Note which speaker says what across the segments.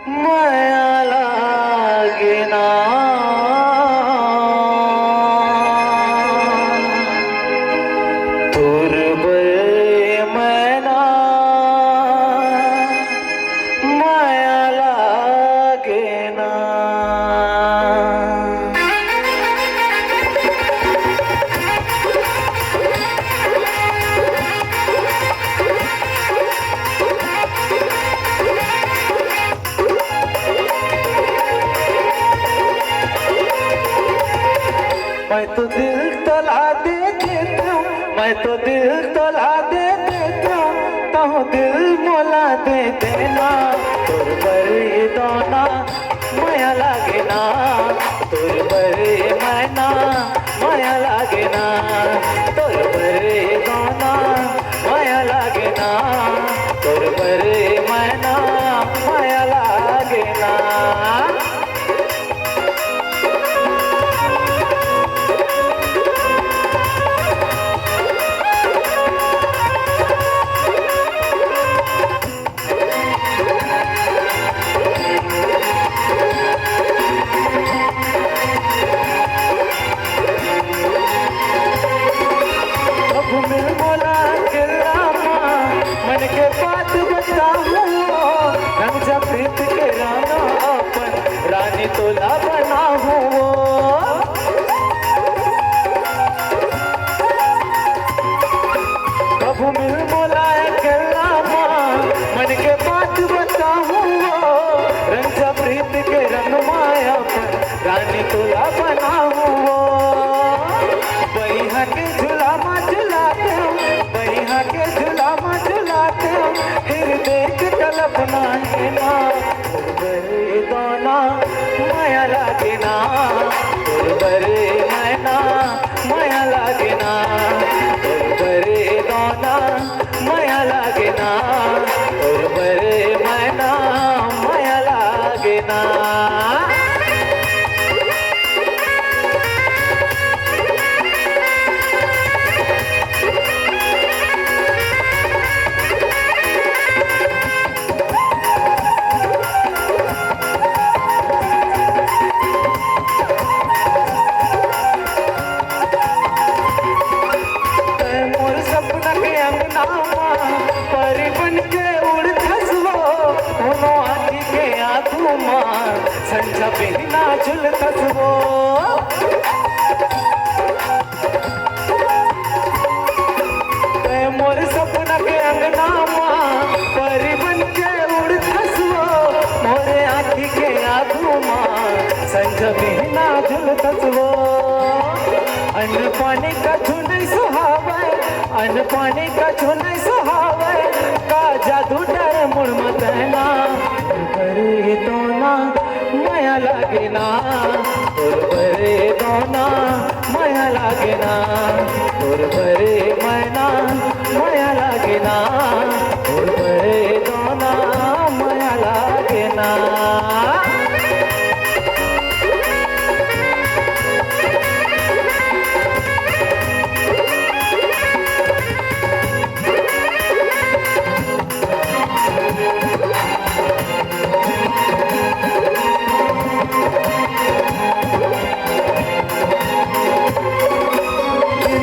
Speaker 1: माया लागे ना दूर मैना माया लागे ना। मैं तो दिल तला दे देता हूँ, मैं तो दिल तला दे देता हूँ, दिल मोला दे देना। तुर पर दोना माया लागे ना, तुर पर मैना माया लागे ना, तुर पर दोना माया लागे ना, तुर पर मैना माया लागे ना। मन के बात बताऊं रंग जा प्रीत के राना अपन रानी तोला बनाऊं। प्रभु मिल बोलाए केला मन के बात बताऊं रंग जा प्रीत के रंग माया अपन रानी तोला बनाऊं। बैहा के झूला में झुलाते हो, बैहा के झूला में झुलाते हो, फिर देख कल्पना है ना। तुरबरे दोना माया लागे ना, तुरबरे मैना माया लागे ना, तुरबरे दोना माया लागे ना, तुरबरे मैना माया लागे ना। परी बन के उड़ खसवो दोनों आँखी के आँखों मां संझा बिना झुल खसवो। मोर सपना के अंगना मां परी बन के उड़ खसवो मोरे आँखी के आँखों मां संझा बिना झुल खसवो। अन्न पानी का छूने सुहावे, अन्न पानी का छूने सुहावे, का जादू डर मुड़ मत ना। तुरबरे दोना माया लागे ना, तुरबरे दोना माया लागे ना, तुरबरे मैना माया लागे ना, तुरबरे दोना माया लागे ना।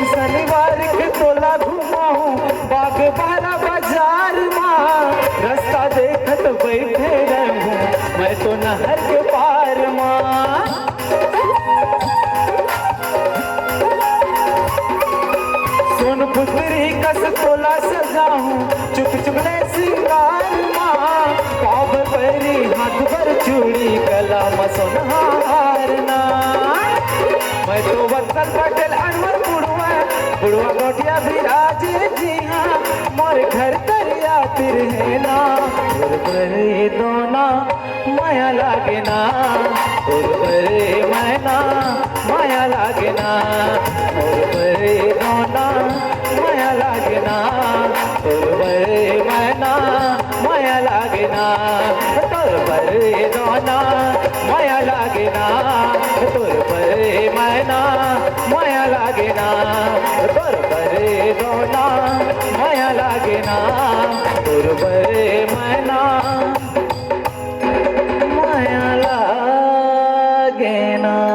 Speaker 1: शनिवार के तोला घुमाऊं बाग बारा बाजार माँ, रास्ता देखत बैठे रहूं मैं तो नहर के पार माँ। सोन पुत्री कस तोला सजाऊं चुप चुप ले सिंगार माँ, पाव पैरी हाथ पर चूड़ी गला में सोनहार ना। मैं तो वत्सल पटेल अनवर बुढ़वा बुढ़वा गोटिया विराज जी हाँ मोर घर तरिया तिर है ना। तुरबरे दोना माया लागे ना, तुरबरे मैना माया लागे ना, तुरबरे दोना माया लागे ना, तुरबरे मैना माया लागे ना, तुरबरे दोना माया लागे ना, तुरबरे मैना माया लागे ना, तुरबरे दोना माया लागे ना, तुरबरे मैना। लागे ना।